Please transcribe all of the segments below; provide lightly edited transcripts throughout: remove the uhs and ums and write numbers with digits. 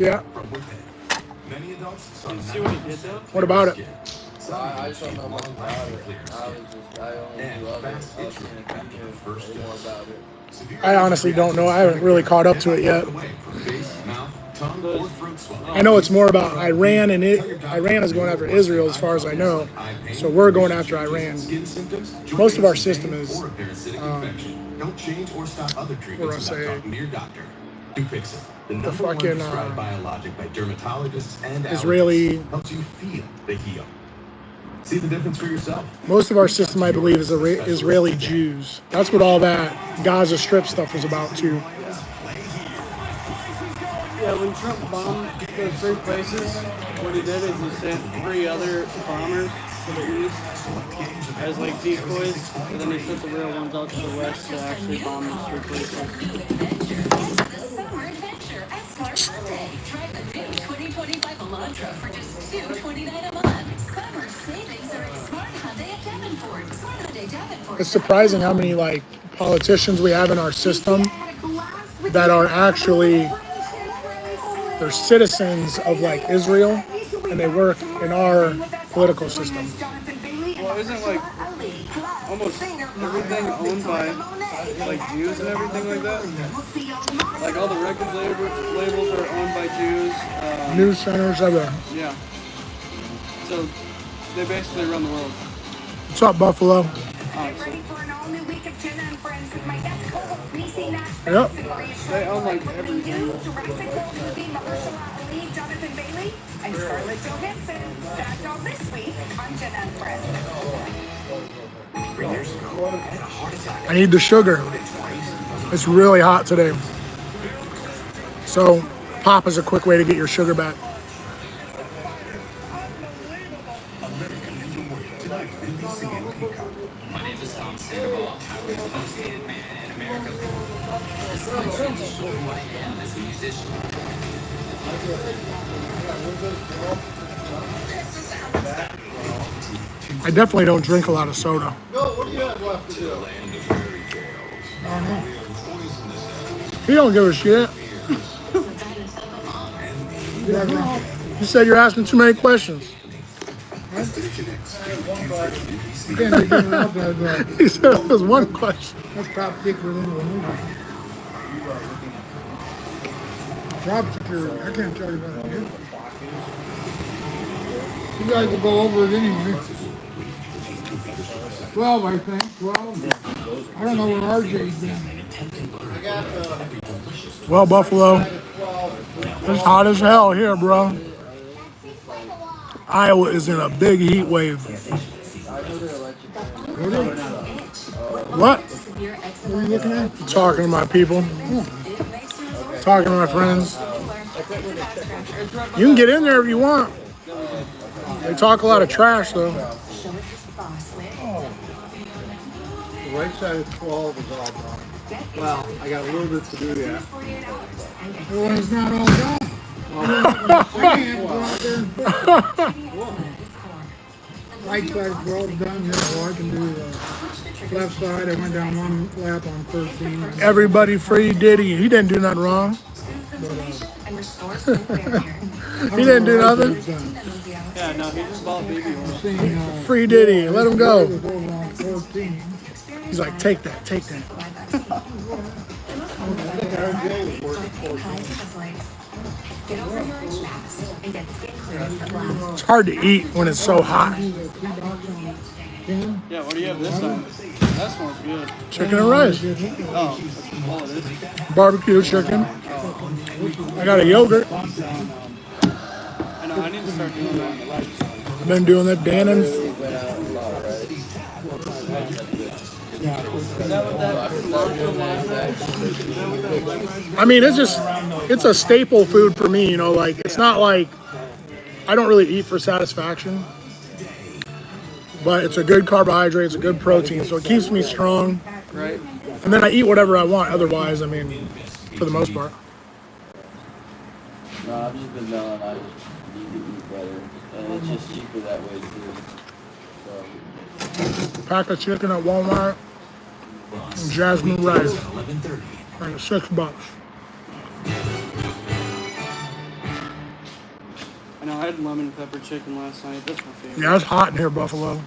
Yeah. Many adults Did you see what he did though? What about it? I just don't know much about it. I only knew of it. I was seeing if you knew any more about it. I honestly don't know. I haven't really caught up to it yet. I know it's more about Iran, and Iran is going after Israel as far as I know. So we're going after Iran. Most of our system is, don't change or stop other what do I treatments without say, talking to your doctor. You fix it. The number fucking, one prescribed biologic by dermatologists and Israeli. allergists helps you feel the heal. See the difference for yourself. Most of our system, I believe, is Israeli Jews. That's what all that Gaza Strip stuff was about, too. Yeah, when Trump bombed those 3 places, what he did is he sent 3 other bombers to the east as like decoys, and then he sent the real ones out to the west to actually bomb those 3 places. Summer adventure at Smart Monday. Try the new 2025 Elantra for just $229 a month. Summer savings are at Smart Hyundai of Davenport. Smart Hyundai Davenport. It's surprising how many like politicians we have in our system that are actually they're citizens of like Israel, and they work in our political system. Well, isn't like almost everything owned by like Jews and everything like that? Like all the record labels are owned by Jews. News centers, everything. Yeah. So they basically run the world. What's up, Buffalo? Honestly. Yep. They own like everything. And Scarlett Johansson. That's all this week on Jenna and Friends. I need the sugar. It's really hot today. So pop is a quick way to get your sugar back. My name is Tom Sandoval. I was the most hated man in America. This is my chance to show who I am as a musician. I definitely don't drink a lot of soda. What do you have left to do? He don't give a shit. You said you're asking too many questions. He said it was one question. That's top secret in the movie. Job security. I can't tell you that. You guys will go over it anyway. 12, I think. 12. I don't know where RJ's been. Well, Buffalo, it's hot as hell here, bro. Iowa is in a big heat wave. What? What are you looking at? Talking to my people. Talking to my friends. You can get in there if you want. They talk a lot of trash, though. The right side of 12 is all gone. Well, I got a little bit to do yet. Well, it's not all done. Right side of 12 done, yeah, well, I can do the left side. I went down one lap on 13. Everybody free Diddy. He didn't do nothing wrong. He didn't do nothing. Yeah, no, he just bought baby oil. Free Diddy. Let him go. Over on 14. He's like, take that, take that. It's hard to eat when it's so hot. Yeah, what do you have this time? That smells good. Chicken and rice. Oh, that's all it is. Barbecue chicken. I got a yogurt. I know, I need to start doing that. I've been doing that Dannon. I mean, it's a staple food for me, you know, like, it's not like, I don't really eat for satisfaction, but it's a good carbohydrate, it's a good protein, so it keeps me strong. Right. And then I eat whatever I want, otherwise, I mean, for the most part. No, I've just been knowing I need to eat better, and it's just cheaper that way too. So. Pack of chicken at Walmart and jasmine rice. Like $6. I know I had lemon pepper chicken last night. That's my favorite. Yeah, it's hot in here, Buffalo.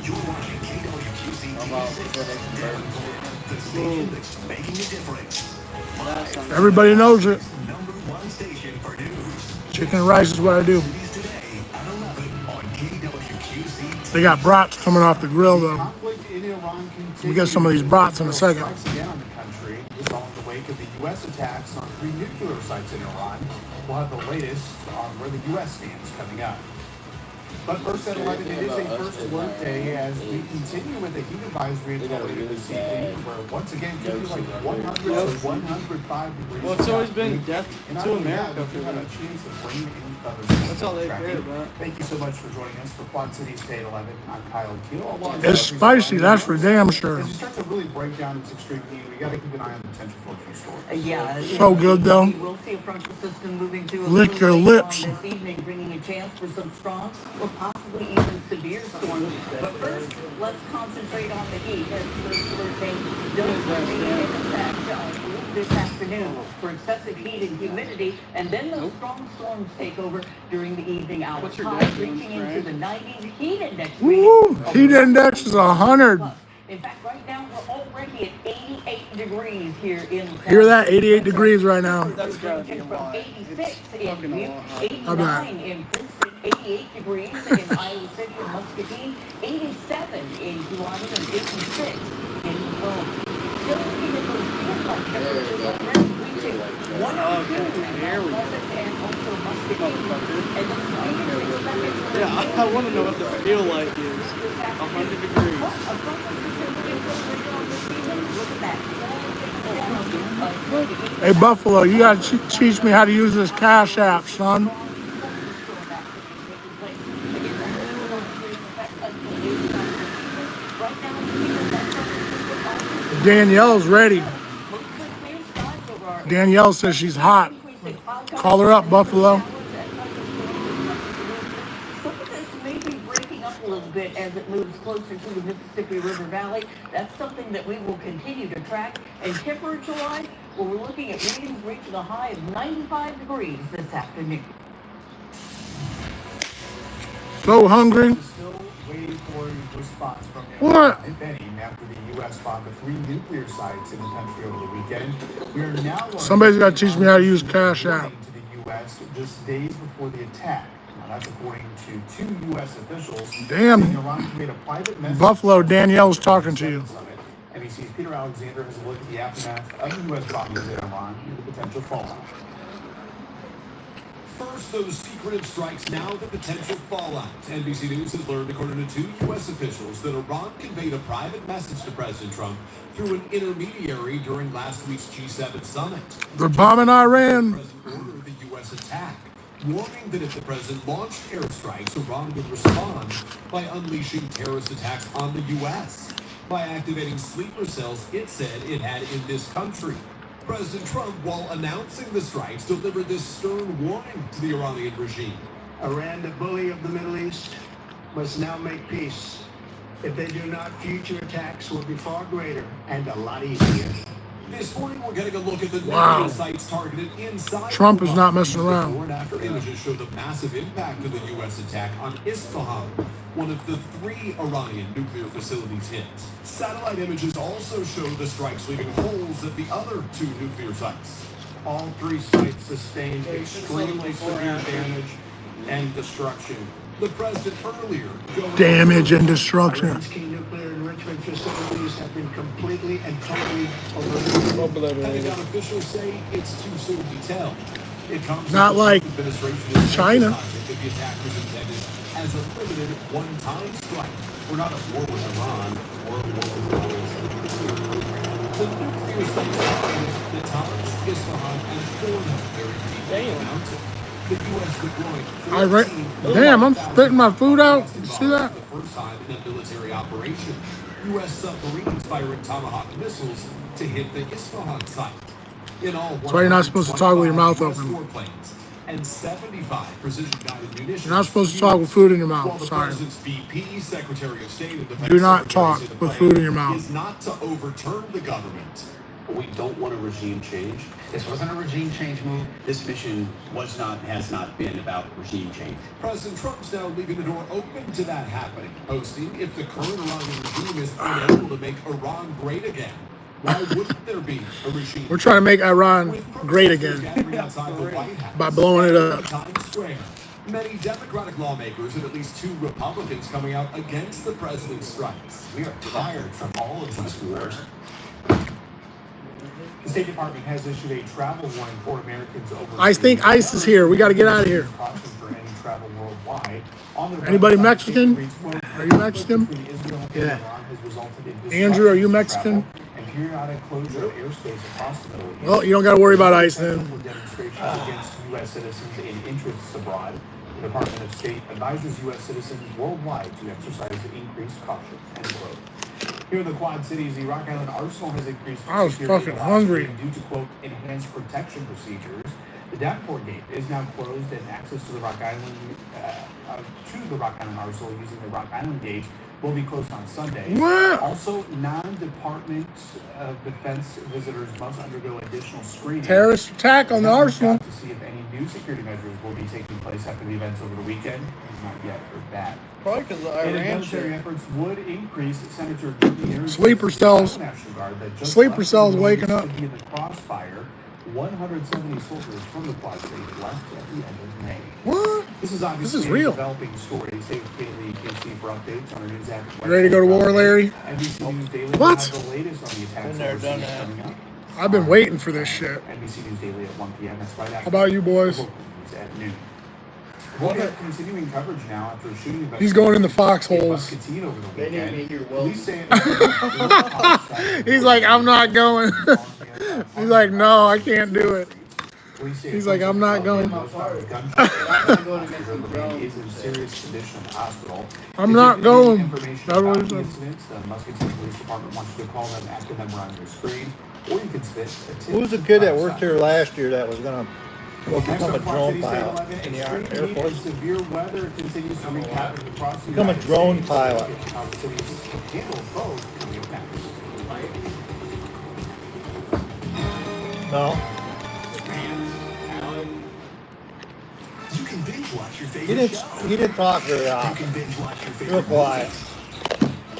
You're watching KWQC How about FedEx and Burger? the station that's making a difference. That sounds Everybody knows it. #1 station for news. Chicken and rice is what I do. Cities today at 11 on KWQC. They got brats coming off the grill, though. Conflict in Iran We'll get some of these brats in a second. Strikes again on the country. This all in the wake of the U.S. attacks on 3 nuclear sites in Iran. We'll have the latest on where the U.S. stands coming up. But first at 11, it is a first alert day as we continue with the heat advisory in Florida this evening, where once again it could be like 100 to 105 degrees. Well, it's always been death And not to only that, America we for have a them. chance of rain and thunder. That's all they care about. Thank you so much for joining us for Quad Cities Day at 11. I'm Kyle Keel. along It's with spicy, that's for damn sure. As we start to really break down this extreme heat, we got to keep an eye on the potential for a few storms. Yeah. So good, though. We will see a frontal system moving through a Lick little your later lips. on this evening, bringing a chance for some strong or possibly even severe storms. But first, let's concentrate on the heat as the hurricane does remain in effect this afternoon for excessive heat and humidity, and then those strong storms take over during the evening hours. What's your Highs dad doing, reaching into Frank? the 90s. Heat index Woo! Heat index is 100. In fact, right now we're already at 88 degrees here in. Hear that? 88 degrees right now. That's gotta be a From lot. 86 It's in fucking a Butte, lot. How about 89 in Princeton, 88 degrees in Iowa City and Muscatine, 87 in Kewanee, and 56 in Rome. Still looking at those feel-like temperatures already reaching 102 in there we go. Pleasant and also Muscatine. And those figures expected to Yeah, I want to know what the feel like is. 100 degrees. Hey, Buffalo, you got to teach me how to use this Cash App, son. Danielle's ready. Danielle says she's hot. Call her up, Buffalo. Some of this may be breaking up a little bit as it moves closer to the Mississippi River Valley. That's something that we will continue to track. And temperature-wise, well, we're looking at readings reaching a high of 95 degrees this afternoon. So hungry. Still waiting for a response from What? if any, after the U.S. bombed the 3 nuclear sites in the country over the weekend. We are now Somebody's got to teach me how to use Cash App. to the U.S. just days before the attack. Now, that's according to 2 U.S. officials. Damn. saying Iran made a private message Buffalo, Danielle's talking to you. NBC's Peter Alexander has a look at the aftermath of the U.S. bombings in Iran and the potential fallout. First, those secretive strikes, now the potential fallout. NBC News has learned, according to 2 U.S. officials, that Iran conveyed a private message to President Trump through an intermediary during last week's G7 summit. They're bombing Iran. The president ordered the U.S. attack, warning that if the president launched airstrikes, Iran would respond by unleashing terrorist attacks on the U.S. by activating sleeper cells it said it had in this country. President Trump, while announcing the strikes, delivered this stern warning to the Iranian regime. Iran, the bully of the Middle East, must now make peace. If they do not, future attacks will be far greater and a lot easier. This morning, we're getting a look at the Wow. nuclear sites targeted inside Trump is Iran. not messing around. Before and after images show the massive impact of the U.S. attack on Isfahan, one of the 3 Iranian nuclear facilities hit. Satellite images also show the strikes leaving holes at the other 2 nuclear sites. All 3 sites sustained extremely severe damage and destruction. The president earlier going Damage and destruction. Iran's key nuclear enrichment facilities have been completely and totally overrun. Pentagon officials say it's too soon to tell. It comes Not as the like Trump administration is China. that the attack was intended as a limited one-time strike. We're not at war with Iran. We're at war with Iran. The nuclear sites targeted Natanz, Isfahan, and Fordo very deep mountain. The U.S. deployed 14 Damn, I'm spitting my food out. You see that? the first time in a military operation. U.S. submarines firing Tomahawk missiles to hit the Isfahan site. In all, That's why you're not supposed to talk with your mouth 125 open. US warplanes and 75 precision-guided munitions. You're not supposed to talk with food in your While mouth. the Sorry. president's VP, Secretary of State, and Defense Do not Secretary talk say the with plan food in your mouth. is not to overturn the government, We don't want a regime change. This wasn't a regime change move. This mission has not been about regime change. President Trump's now leaving the door open to that happening, posting if the current Iranian regime is unable to make Iran great again. Why wouldn't there be a regime? We're trying to make Iran great again by blowing it up. Times Square. Many Democratic lawmakers and at least 2 Republicans coming out against the president's strikes. We are tired from all of these wars. The State Department has issued a travel warning for Americans over. I think ICE is here. We got to get out of here. For any travel worldwide. Anybody Mexican? Are you Mexican? Yeah. Andrew, are you Mexican? And periodic closure of airspace across the Middle East. Well, you don't got to worry about ICE then. Demonstrations against U.S. citizens in interests abroad. The Department of State advises U.S. citizens worldwide to exercise increased caution. End quote. Here in the Quad Cities, the Rock Island Arsenal has increased I was security fucking last hungry. week due to, quote, enhanced protection procedures. The Davenport Gate is now closed, and access to the Rock Island Arsenal using the Rock Island Gate will be closed on Sunday. What? Also, non-Department of Defense visitors must undergo additional screening. Terrorist attack on the Arsenal. To see if any new security measures will be taking place after the events over the weekend. Not yet heard back. Probably because the And Iran military shit. efforts would increase Senator Jimmy Ayers' Sleeper cells. National Guard that just Sleeper left cells the waking Middle up. East to be in the crossfire. 170 soldiers from the Quad Cities left at the end of May. What? This is obviously real. a developing story. Stay with Kaylee KC for updates on our news app. You ready to go to war, Larry? NBC News Daily What? will have the latest on the attacks Been there, done overseas that. coming up. I've been waiting for this shit. NBC News Daily at 1 p.m. That's right after. How about you boys? Local news at noon. We'll get continuing coverage now after a shooting event. He's going in the foxholes. Muscatine over the They weekend. need me here, Police say He's like, I'm not going. He's like, no, I can't do it. He's like, I'm not going. Is in serious condition in the hospital. I'm not going. Information That's what about he the said. incident, the Muscatine Police Department wants you to call them after them are on your screen, or you can spit a tip. Who was the kid that worked here last year that was gonna go Next become a up, Quad drone Cities, pilot 11, in the extreme Air heat Force? and severe weather continues to wreak havoc across the Become a United drone States. pilot. How the cities handle both coming up next. No. You can binge watch your He favorite didn't. show. He didn't talk very You often. can binge watch your Real favorite quiet. movies.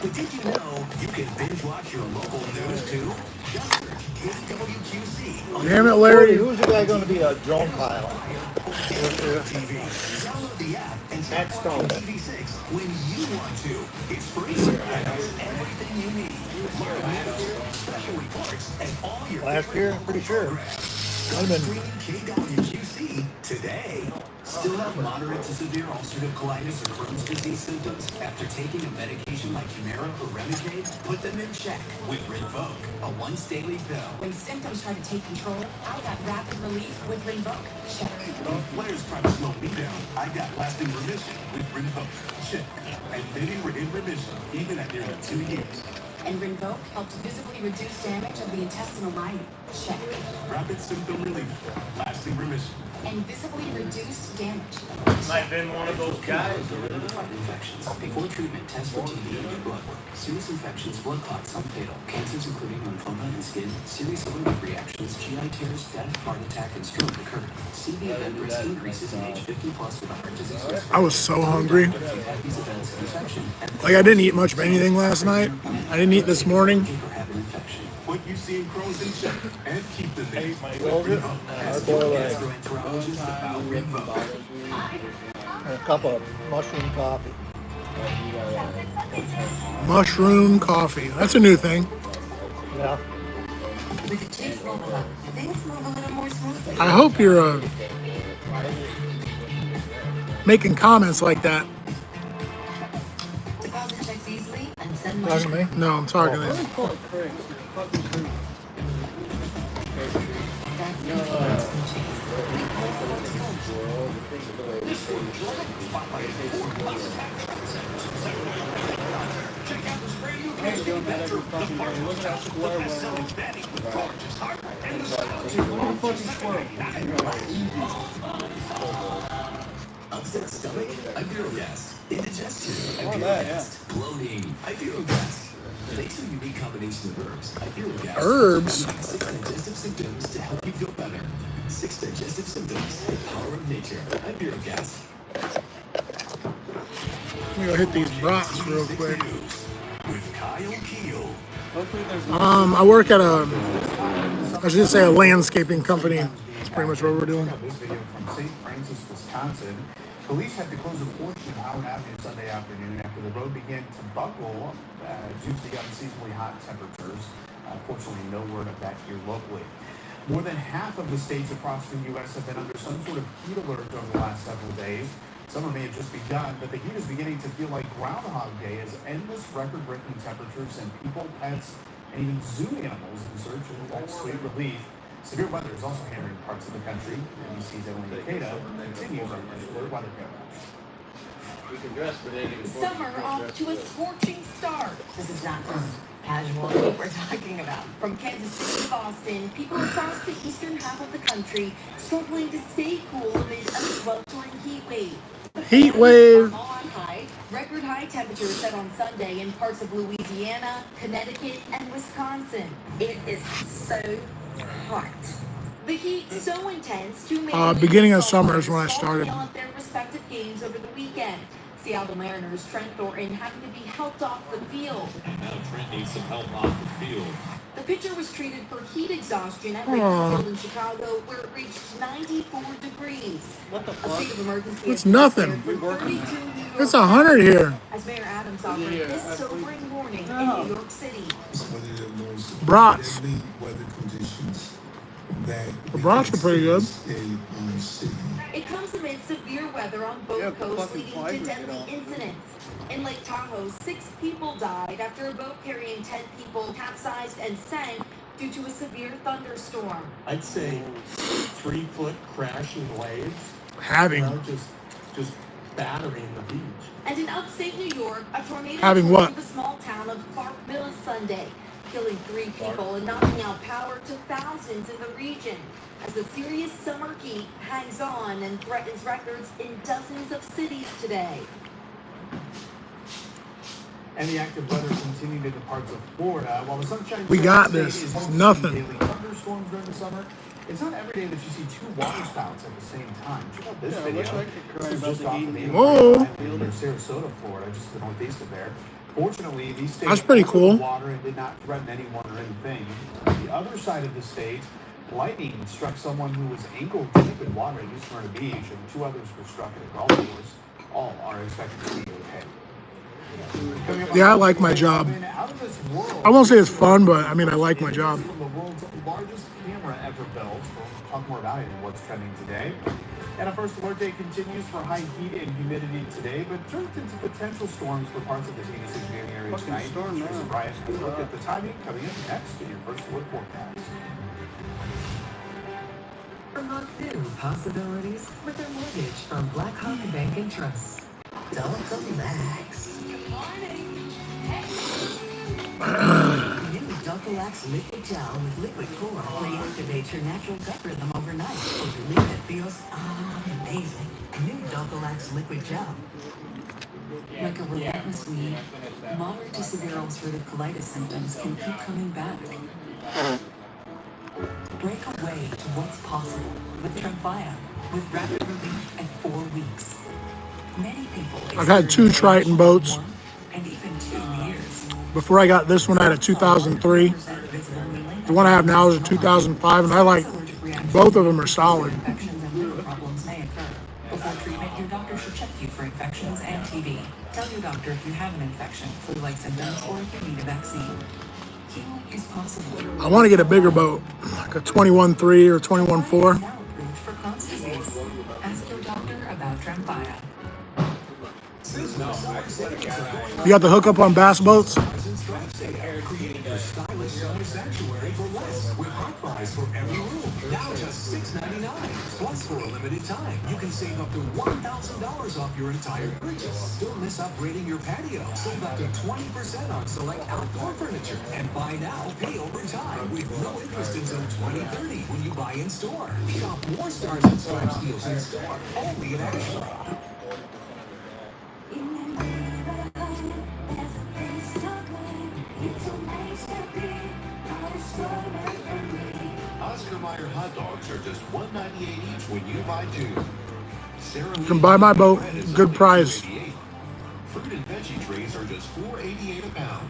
But did you know you can binge watch your local news too? Just search WQC on Damn it, Larry. Who's the guy going to be a drone pilot? TV. Download the app and start watching TV6 when you want to. It's free and has everything you need. Live videos, special reports, and all your Last year, I'm pretty sure. Go streaming KWQC today. Still have moderate to severe ulcerative colitis or Crohn's disease symptoms after taking a medication like Humira or Remicade? Put them in check with Rinvoq, a once-daily pill. When symptoms try to take control, I got rapid relief with Rinvoq. Check. Players try to slow me down. I got lasting remission with Rinvoq. Check. And many were in remission even at nearly 2 years. And Rinvoq helps visibly reduce damage of the intestinal lining. Check. Rapid symptom relief, lasting remission. And visibly reduce damage. Might have been one of those guys. Fight infections. Before treatment, test for TB and do blood work. Serious infections, blood clots, some fatal. Cancers including lymphoma and skin. Serious allergic reactions, GI tears, death, heart attack, and stroke occur. CV event risk increases in age 50 plus with a heart disease risk. I was so hungry. If you've had these events, infection, and Like, I didn't eat much of anything last night. I didn't eat this morning. or have an infection. What you see in crows in check and keep them there. Hard-boiled egg. Gastroenterologist about Rinvoq. And a cup of mushroom coffee. Mushroom coffee. That's a new thing. Yeah. With the cheese roll up, things move a little more smoothly. I hope you're making comments like that. Deposit checks easily and send money. Talking to me? No, I'm talking to Let's you. call it Craig's. Fucking food. That's instant cheese. Can't do that every fucking day. Look at that square one. One fucking square. Upset stomach? I feel gas. Indigestion? I feel that, gas. Bloating? I feel gas. Thanks to a unique combination of herbs, Iberogas Herbs? has 6 digestive symptoms to help you feel better. 6 digestive symptoms, the power of nature. Iberogas. Let me go hit these brats real quick. With Kyle Keel. Hopefully there's I work at I should say a landscaping company. That's pretty much what we're doing. This video from St. Francis, Wisconsin. Police had to close a portion of Howard Avenue Sunday afternoon after the road began to buckle due to the unseasonably hot temperatures. Fortunately, no word of that here locally. More than half of the states across the U.S. have been under some sort of heat alert over the last several days. Summer may have just begun, but the heat is beginning to feel like Groundhog Day as endless record-breaking temperatures and people, pets, and even zoo animals in search of sweet relief. Severe weather is also hammering parts of the country. NBC's Emily Takeda continues our particular weather coverage. We can dress for dating. Summer off to a scorching start. This is not just casual what we're talking about. From Kansas City to Boston, people across the eastern half of the country struggling to stay cool amid a sweltering heat wave. Heat wave. Record high temperatures set on Sunday in parts of Louisiana, Connecticut, and Wisconsin. It is so hot. The heat so intense, beginning of summer is when I started. Their respective games over the weekend. Seattle Mariners Trent Thornton having to be helped off the field. Now Trent needs some help off the field. The pitcher was treated for heat exhaustion at Wrigley Field in Chicago, where it reached 94 degrees. What the A fuck? state of emergency. It's nothing. For 32 New York It's 100 here. As Mayor Adams offered this sobering warning in New York City. Brats. Weather conditions that The brats are pretty good. It comes amid severe weather on both coasts, leading to deadly incidents. In Lake Tahoe, 6 people died after a boat carrying 10 people capsized and sank due to a severe thunderstorm. I'd say 3-foot crashing waves. Having. Just battering the beach. And in upstate New York, a tornado Having what? the small town of Clark Mills Sunday, killing 3 people and knocking out power to thousands in the region. As the serious summer heat hangs on and threatens records in dozens of cities today. And the active weather continued into parts of Florida. While the sunshine We got this. is It's home to nothing. daily thunderstorms during the summer, it's not every day that you see 2 water spouts at the same time. Check out this Yeah, I video. wish I could cry This is about just the off heat. of the Whoa. field in Sarasota, Florida, just to the northeast of there. Fortunately, these states That's pretty cool. water and did not threaten anyone or anything. On the other side of the state, lightning struck someone who was ankle deep in water at New Smyrna Beach, and 2 others were struck at a golf course. All are expected to be okay. Yeah, I like my job. I won't say it's fun, but I mean, I like my job. From the world's largest camera ever built. We'll talk more about it and what's trending today. And a first alert day continues for high heat and humidity today, but turns into potential storms for parts of the Phoenix and Miami area Fucking tonight. storm now. Here's Brian. Let's look at the timing coming up next in your first alert forecast. Unlock new possibilities with a mortgage from Blackhawk Bank and Trust. Don't relax. Good morning. New Dulcolax Liquid Gel with liquid core reactivates your natural gut rhythm overnight for relief that feels amazing. New Dulcolax Liquid Gel. Like a relentless weed, moderate to severe ulcerative colitis symptoms can keep coming back. Break away to what's possible with Tremfya, with rapid relief at 4 weeks. Many people I've had 2 Triton boats. and even 2 years. Before I got this one, I had a 2003. The one I have now is a 2005, and I like both of them are solid. Infections and liver problems may occur. Before treatment, your doctor should check you for infections and TB. Tell your doctor if you have an infection, flu-like symptoms, or if you need a vaccine. Healing is possible. I want to get a bigger boat, like a 21.3 or 21.4. Now approved for Crohn's disease. Ask your doctor about Tremfya. You got the hookup on bass boats? Creating a stylish summer sanctuary for less, with hot buys for every room. Now just $6.99. Plus, for a limited time, you can save up to $1,000 off your entire purchase. Don't miss upgrading your patio. Save up to 20% on select outdoor furniture. And buy now, pay over time with no interest until 2030 when you buy in store. Shop more Stars and Stripes deals in store. Only at Ashley. hot dogs are just $1.98 each when you buy 2. You can buy my boat, good price. Fruit and veggie trays are just $4.88 a pound.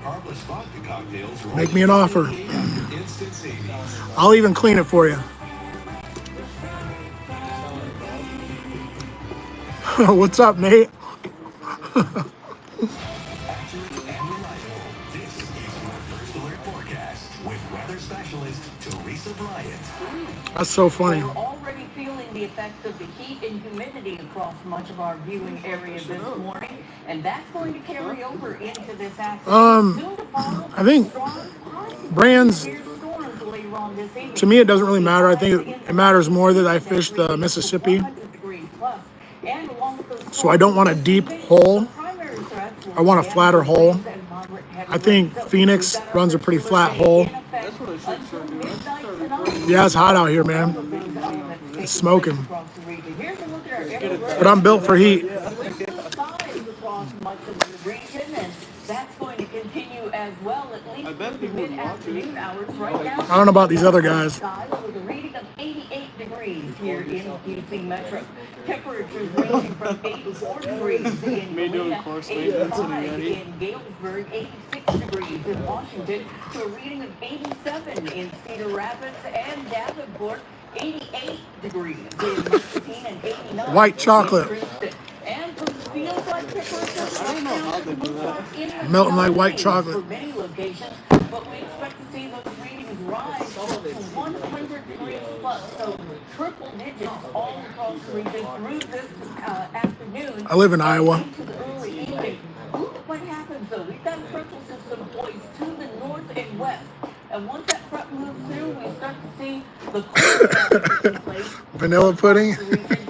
Carbless vodka cocktails are Make me an offer. instant savings. I'll even clean it for you. What's up, Nate? This is your First Alert Forecast with weather specialist Teresa Bryant. That's so funny. We're already feeling the effects of the heat and humidity across much of our viewing area this morning, and that's going to carry over into this afternoon. Soon to follow I think strong, possibly brands, severe storms later on this evening. to me, it doesn't really matter. I think it matters more that I fish the Mississippi. 100 degrees plus. And along with those So I don't want a deep hole. primary threats will I want a be flatter hole. and moderate heavy I think rain. So Phoenix we've got our runs a pretty first flat alert hole. in effect until midnight tonight. Yeah, it's hot out here, man. It's smoking. Here's a look at our every But I'm built for heat. across much of the region, and that's going to continue as well, at least through the mid-afternoon hours. Right now, I don't know about these other guys. with a reading of 88 degrees here in DC Metro. Temperatures ranging from 84 degrees in Galena, 85 in Galesburg, 86 degrees in Washington, to a reading of 87 in Cedar Rapids and Davenport, 88 degrees in Muscatine, and 89 White chocolate. in Princeton. And feels like temperatures I don't know how they do that. Melting like white chocolate. for many locations, but we expect to see those readings rise to 100 degrees plus, so triple digits all across the region through this afternoon. I live in Iowa. Into the early evening. Look what happens though. We've got a frontal system poised to the north and west. And once that front moves through, we start to see the cold taking place. Vanilla pudding.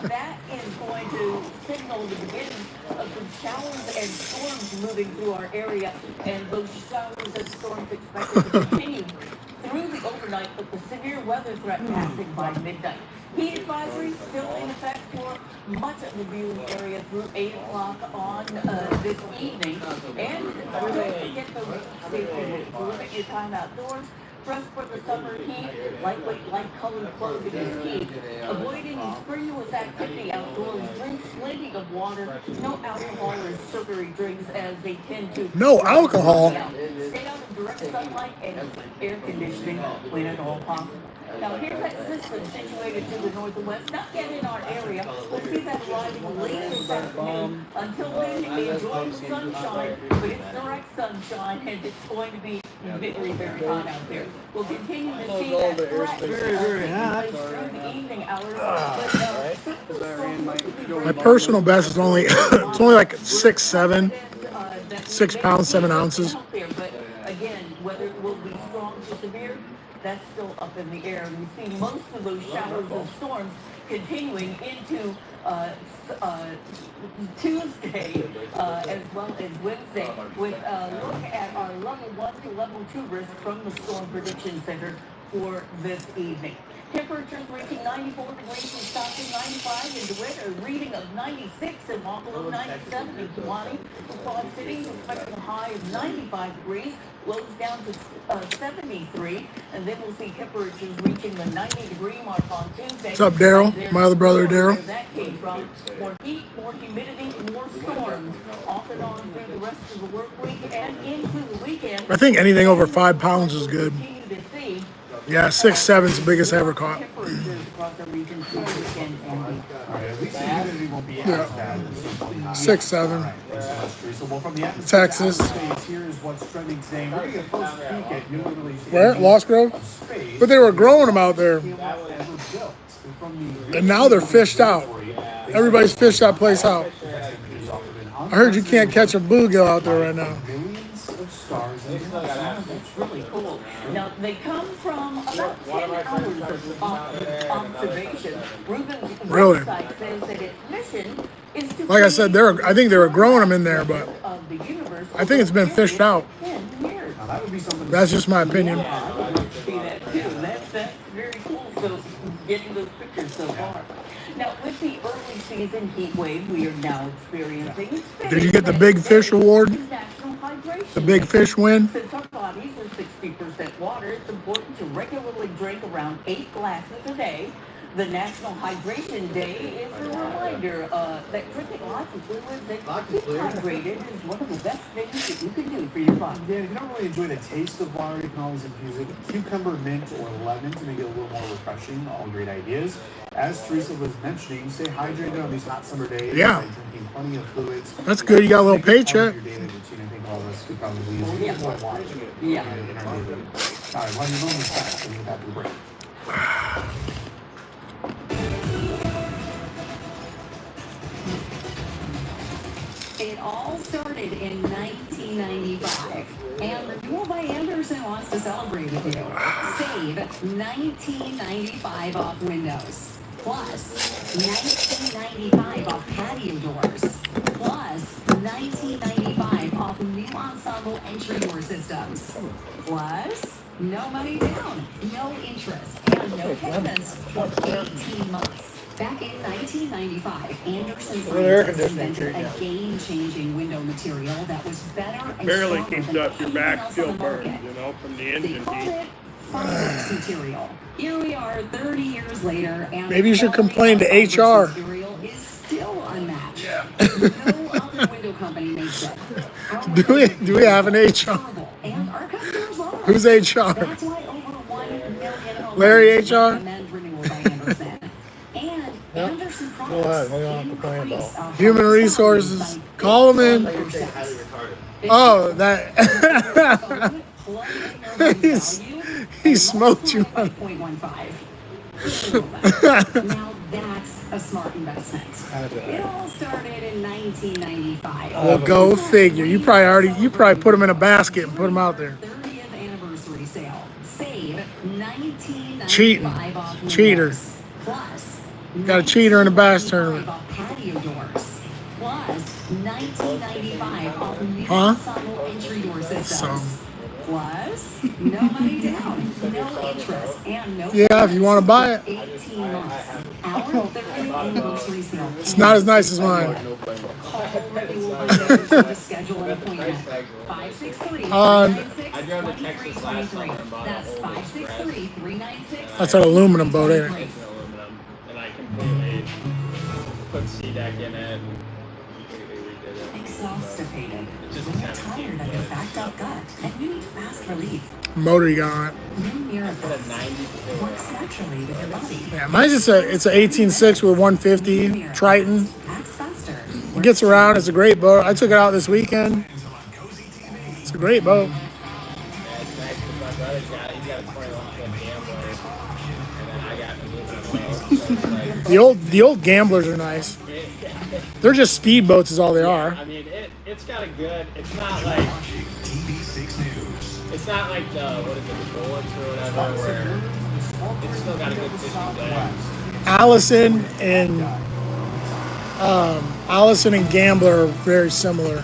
That is going to signal the beginning of some showers and storms moving through our area, and those showers and storms expected to continue through the overnight, with the severe weather threat passing by midnight. Heat advisory still in effect for much of the viewing area through 8 o'clock on this evening. And don't forget the safety rules. Limit your time outdoors. Dress for the summer heat. Lightweight, light-colored clothing is key. Avoid any strenuous activity outdoors. Drink plenty of water. No alcohol or sugary drinks, as they tend to. No alcohol. Stay out of direct sunlight and air conditioning when at all possible. Now, here's that system situated to the north and west, not yet in our area. We'll see that arriving late this afternoon. Until then, enjoy the sunshine, but it's direct sunshine, and it's going to be very, very hot out there. We'll continue to see that threat very hot. through the evening hours. My personal best is only it's only like 6'7", 6 pounds, 7 ounces. But again, whether it will be strong to severe, that's still up in the air. And we see most of those showers and storms continuing into Tuesday as well as Wednesday, with a look at our level 1 to level 2 risk from the Storm Prediction Center for this evening. Temperatures reaching 94 degrees in Stockton, 95 in DeWitt, a reading of 96 in Buffalo, 97 in Kewaunee. For Quad Cities, expecting a high of 95 degrees, lows down to 73, and then we'll see temperatures reaching the 90-degree mark on Tuesday. What's up, Daryl? My other brother, Daryl. Where that came from. More heat, more humidity, more storms, off and on through the rest of the work week and into the weekend. I think anything over 5 pounds is good. Continue to see Yeah, 6'7" is the biggest I ever caught. temperatures across our region through the weekend and At least the humidity won't be as bad. It's simply hot. 6'7". Thanks so much, Teresa. Well, from the atmosphere Texas. to outer space, here's what's trending today. We're going to get a first peek at newly released Where? images Lost Grove? of space But they were growing them out there. ever built. From the And now they're fished out. Everybody's fished that place out. I heard you can't catch a bluegill out there right now. millions of stars in the sky. That's really cool. Now, they come from about 10 hours of observation. Ruben's Really? website says that its mission is to Like I said, I think they were growing them in there, but of the universe. I think it's been fished out. 10 years. Now, that would be something. That's just my opinion. I would like to see that too. That's very cool. So getting those pictures so far. Now, with the early season heat wave we are now experiencing. Did you get the Big Fish Award? National Hydration The Big Day. Fish win? Since our bodies are 60% water, it's important to regularly drink around 8 glasses a day. The National Hydration Day is a reminder that drinking lots of fluids and keep hydrated is one of the best things that you can do for your body. Yeah, if you don't really enjoy the taste of water, you can always infuse it with cucumber, mint, or lemon to make it a little more refreshing. All great ideas. As Teresa was mentioning, stay hydrated on these hot summer days. Yeah. By drinking plenty of fluids. That's good. You got a little paycheck. Your daily routine. I think all of us could probably use a little more water Yeah. in our daily routine. All right, well, you're almost back. So we'll get back to the break. It all started in 1995, and the Duel by Anderson wants to celebrate with you. Save $19.95 off windows, plus $19.95 off patio doors, plus $19.95 off new ensemble entry door systems, plus no money down, no interest, and no payments for 18 months. Back in 1995, Anderson scientists invented a game-changing window material that was better and Barely stronger keeps than up your anything back else still on the burns, market. you know, from the They engine called heat. it fireworks material. Here we are 30 years later, and Maybe you should the quality complain to of fireworks HR. material is still unmatched. Yeah. No other window company makes it. Our Do we have an HR? durable, and our customers love it. Who's HR? That's why over 1 million homeowners Larry HR? recommend renewal by Anderson. And Anderson Go ahead, products what do you want to complain increase about? our Human home resources. selling by Call them in. 50%. Oh, that. he smoked you. 0.15. Now that's a smart investment. It all started in 1995. Well, go figure. You probably put them in a basket and put them out there. 30th anniversary sale. Save $19.95 Cheating. off windows. Cheater. Plus, Got a cheater in the bass tournament. $19.95 off patio doors. Plus, $19.95 off new Huh? ensemble entry door systems. Some. Plus, no money down, no interest, and no Yeah, if you want to buy it. 18 months. Our 30th anniversary sale. It's not as nice as mine. Call Renewal Windows to schedule an appointment. 563-396-2323. That's 563-396. That's an aluminum boat, ain't it? It's aluminum, and I completely put C-deck in it and completely redid it. Exhaustipated. Just When you're tired of your backed up gut and you need fast relief, Motor you got on it. new Miracles works naturally with your body. Yeah, mine's just it's an 18.6 with 150 Triton. Acts faster. It gets around. It's a great boat. I took it out this weekend. It's a great boat. Yeah, it's nice because my brother's he's got a 21-foot gambler, and then I got an aluminum boat. So The old gamblers are nice. They're just speed boats is all they are. I mean, it's got a good. It's not like it's not like the bullets or whatever where it's still got a good fishing day. Allison and Gambler are very similar. Yeah,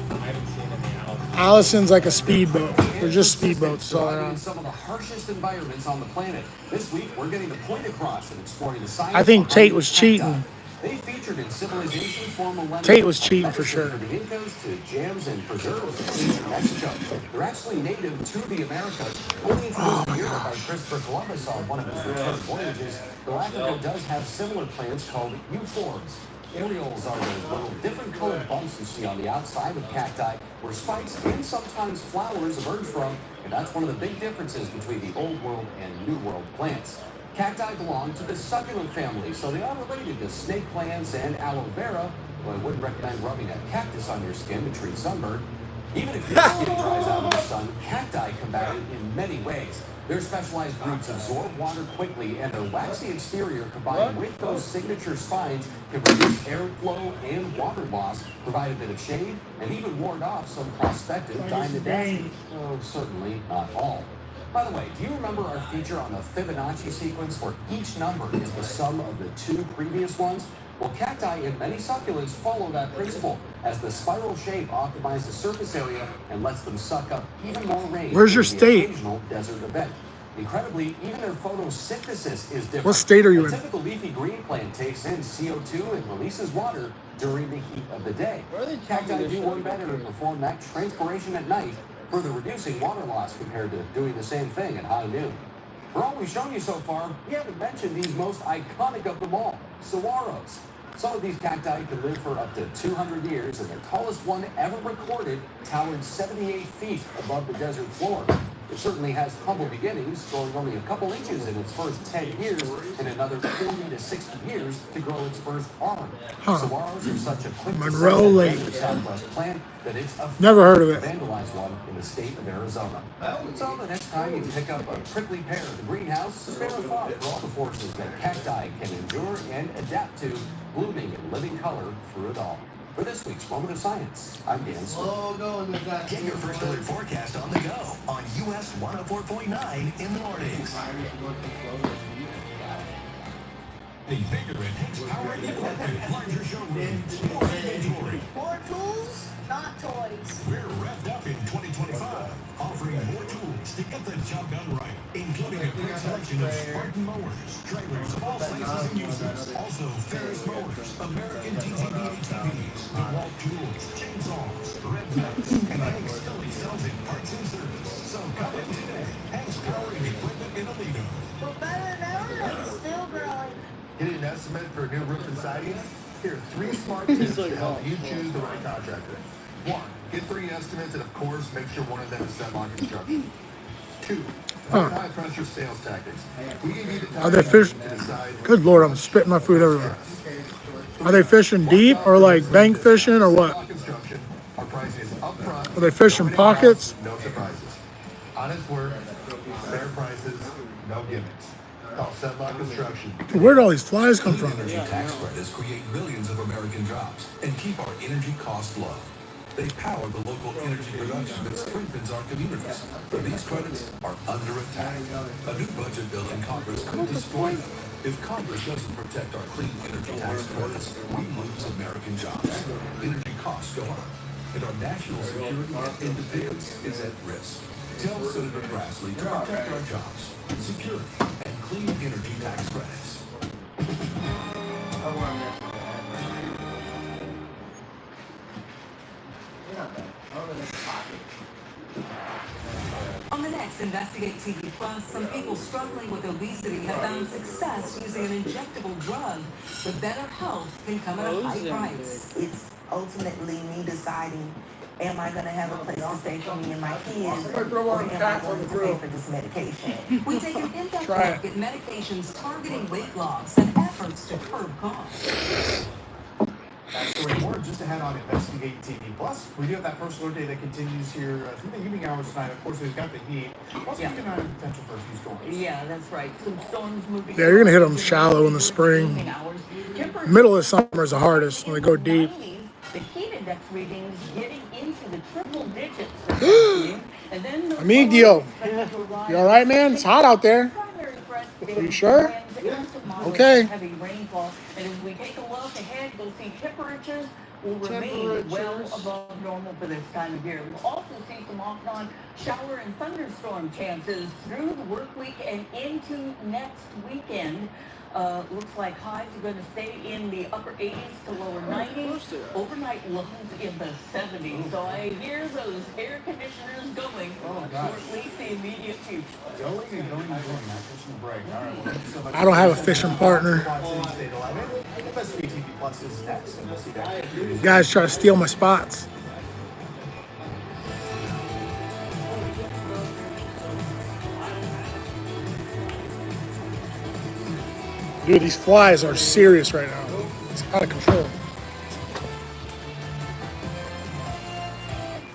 I haven't seen any else. Allison's like a speedboat. They're just speedboats. That's all they Driving are. in some of the harshest environments on the planet. This week, we're getting the point across and exploring the science. I think behind Tate the was cacti. cheating. They featured in civilization for millennia. Tate was cheating for sure. From the Incas to jams and preserves in Mexico. They're actually native to the Americas. Only introduced in Europe by Christopher Columbus on one of his return voyages. Though Africa does have similar plants called euphorbs. Aerials are the little different colored bumps you see on the outside of cacti, where spikes and sometimes flowers emerge from, and that's one of the big differences between the Old World and New World plants. Cacti belong to the succulent family, so they are related to snake plants and aloe vera, though I wouldn't recommend rubbing a cactus on your skin to treat sunburn. Even if your skin dries out in the sun, cacti combat it in many ways. Their specialized roots absorb water quickly, and their waxy exterior combined with those signature spines can reduce airflow and water loss, provide a bit of shade, and even ward off some prospective diamond dash. Oh, certainly not all. By the way, do you remember our feature on the Fibonacci sequence where each number is the sum of the two previous ones? Well, cacti and many succulents follow that principle, as the spiral shape optimizes the surface area and lets them suck up even more rain. Where's your during the state? occasional desert event. Incredibly, even their photosynthesis is different. What state are you A in? typical leafy green plant takes in CO2 and releases water during the heat of the day. Cacti do one better and perform that transpiration at night, further reducing water loss compared to doing the same thing at high noon. For all we've shown you so far, we haven't mentioned these most iconic of them all, saguaros. Some of these cacti can live for up to 200 years, and the tallest one ever recorded towered 78 feet above the desert floor. It certainly has humble beginnings, growing only a couple inches in its first 10 years and another 40 to 60 years to grow its first arm. Saguaros are such a quick Monroe Lake. Southwest plant that it's a Never heard of it. vandalize one in the state of Arizona. So the next time you pick up a prickly pear in the greenhouse, spare a thought for all the forces that cacti can endure and adapt to, blooming in living color through it all. For this week's Moment of Science, I'm Dan Smith. Get your first alert forecast on the go on US 104.9 in the mornings. A bigger and Hank's Power Equipment, larger showrooms, more inventory. More tools, not toys. We're wrapped up in 2025, offering more tools to get the job done right, including a great selection of Spartan mowers, trailers of all sizes and uses, also Ferris mowers, American TTV ATVs, DeWalt tools, chainsaws, red nuts, and Hank still excels in parts and service. So come in today. Hank's Power Equipment in Aledo. We're better than ever and still growing. Getting an estimate for a new roof and siding? Here are 3 smart tips to help you choose the right contractor. 1. Get 3 estimates, and of course, make sure one of them is Sunlock Construction. 2. High pressure sales tactics. We give you the time Are they fish? to decide. Good Lord, I'm spitting my food everywhere. Are they fishing deep or like bank fishing or what? Construction. Our pricing is upfront. Are they fishing pockets? No surprises. Honest work, fair prices, no gimmicks. Call Sunlock Construction. Where'd all these flies come from? Energy tax credits create millions of American jobs and keep our energy costs low. They power the local energy production that strengthens our communities. But these credits are under attack. A new budget bill in Congress could destroy them. If Congress doesn't protect our clean energy tax credits, we lose American jobs. Energy costs go up, and our national security and independence is at risk. Tell Senator Grassley to protect our jobs, security, and clean energy tax credits. On the next Investigate TV Plus, some people struggling with obesity have found success using an injectable drug. But better health can come at a high price. It's ultimately me deciding, am I going to have a place to stay for me and my kids, or am I going to pay for this medication? We take an in-depth look at medications targeting weight loss and efforts to curb costs. Story more just ahead on Investigate TV Plus. We do have that first alert day that continues here through the evening hours tonight. Of course, we've got the heat. Also, keeping an eye on potential for a few storms. Yeah, that's right. Some storms moving. Yeah, you're gonna hit them shallow in the spring. Middle of summer is the hardest when they go deep. The heat index readings getting into the triple digits. And then Amigo, you all right, man? It's hot out there. You sure? Okay. Heavy rainfall, and as we take a look ahead, you'll see temperatures will remain well above normal for this time of year. We'll also see some off-and-on shower and thunderstorm chances through the work week and into next weekend. Looks like highs are going to stay in the upper 80s to lower 90s. Overnight lows in the 70s. So I hear those air conditioners going for at least the immediate future. Going and going and going. Not fishing a break. All right. Well, thank you so much. I don't have a fishing partner. Investigate TV Plus is next, and we'll see that. You guys try to steal my spots. Dude, these flies are serious right now. It's out of control.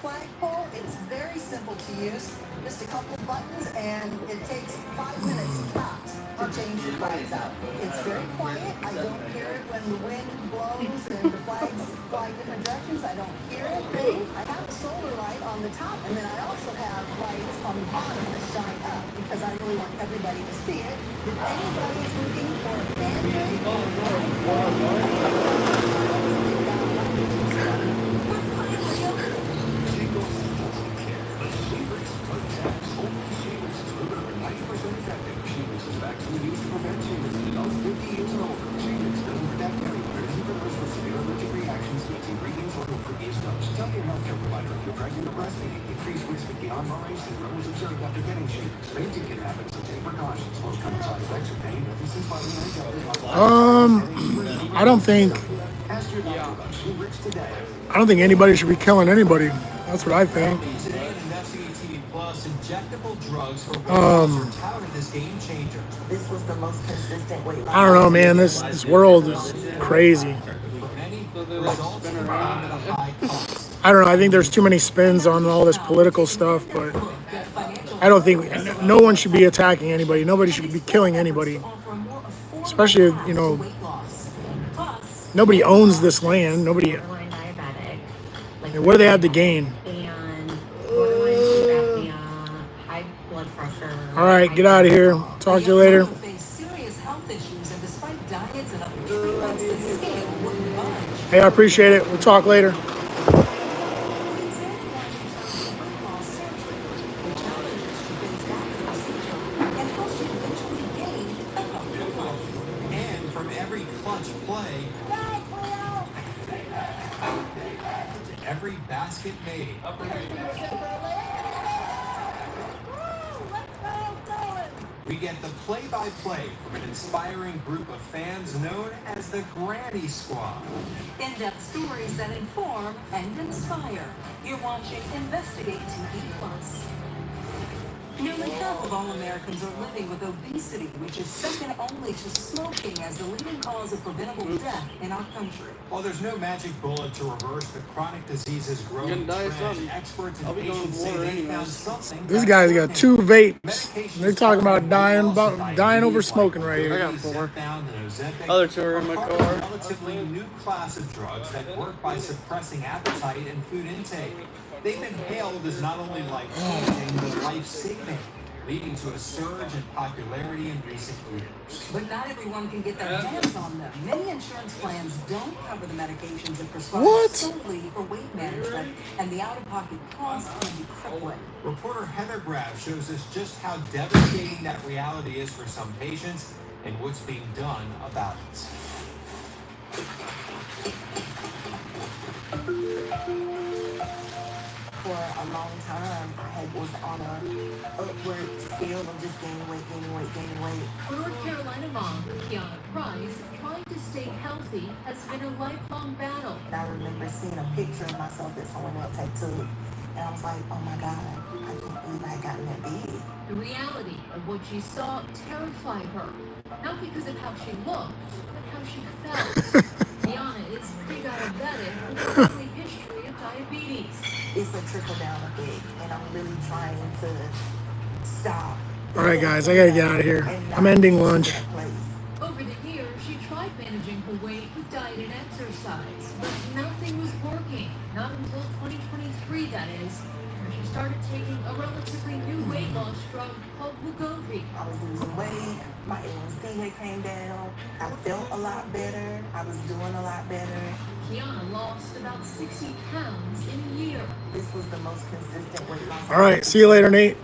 Flagpole, it's very simple to use. Just a couple of buttons, and it takes 5 minutes tops to change the flags out. It's very quiet. I don't hear it when the wind blows and the flags fly different directions. I don't hear it. I have a solar light on the top, and then I also have lights on the bottom that shine up because I really want everybody to see it. If anybody is looking for a band-aid the breast feeding, increased risk of Guillain-Barré syndrome was observed after getting shingles. Fainting can happen, so take precautions. Most common side effects are pain, deficits, I don't think Ask your doctor about Shingrix today. I don't think anybody should be killing anybody. That's what I think. Today on Investigate TV Plus, injectable drugs for weight loss are touted as game changers. This was the most consistent weight loss. I don't know, man. This world is crazy. So they like spin around. I don't know. I think there's too many spins on all this political stuff, but I don't think no one should be attacking anybody. Nobody should be killing anybody. Especially, you know, nobody owns this land. Nobody. What do they have to gain? All right, get out of here. Talk to you later. Hey, I appreciate it. We'll talk later. And from every clutch play, to every basket made, we get the play-by-play from an inspiring group of fans known as the Granny Squad. In-depth stories that inform and inspire. You're watching Investigate TV Plus. Nearly half of all Americans are living with obesity, which is second only to smoking as the leading cause of preventable death in our country. While there's no magic bullet to reverse the chronic disease's growing trend, experts and patients say they found something. This guy's got 2 vapes. They're talking about dying over smoking right here. I got 4. Other 2 are in my car. A relatively new class of drugs that work by suppressing appetite and food intake. They've been hailed as not only life-changing, but life-saving, leading to a surge in popularity in recent years. But not everyone can get their hands on them. Many insurance plans don't cover the medications that prescribe solely for weight management, and the out-of-pocket cost can be crippling. Reporter Heather Graff shows us just how devastating that reality is for some patients and what's being done about it. For a long time, I was on a upward scale of just gaining weight. North Carolina mom, Kiana Price, trying to stay healthy has been a lifelong battle. I remember seeing a picture of myself that someone else had took, and I was like, oh my God, I can't believe I had gotten that big. The reality of what she saw terrified her, not because of how she looked, but how she felt. Kiana is pre-diabetic with a family history of diabetes. It's a trickle-down effect, and I'm really trying to stop. All right, guys, I gotta get out of here. I'm ending lunch. Over the years, she tried managing her weight with diet and exercise, but nothing was working. Not until 2023, that is, when she started taking a relatively new weight loss drug called Wegovy. I was losing weight, my A1C had came down, I felt a lot better, I was doing a lot better. Kiana lost about 60 pounds in a year. This was the most consistent weight loss. All right, see you later, Nate.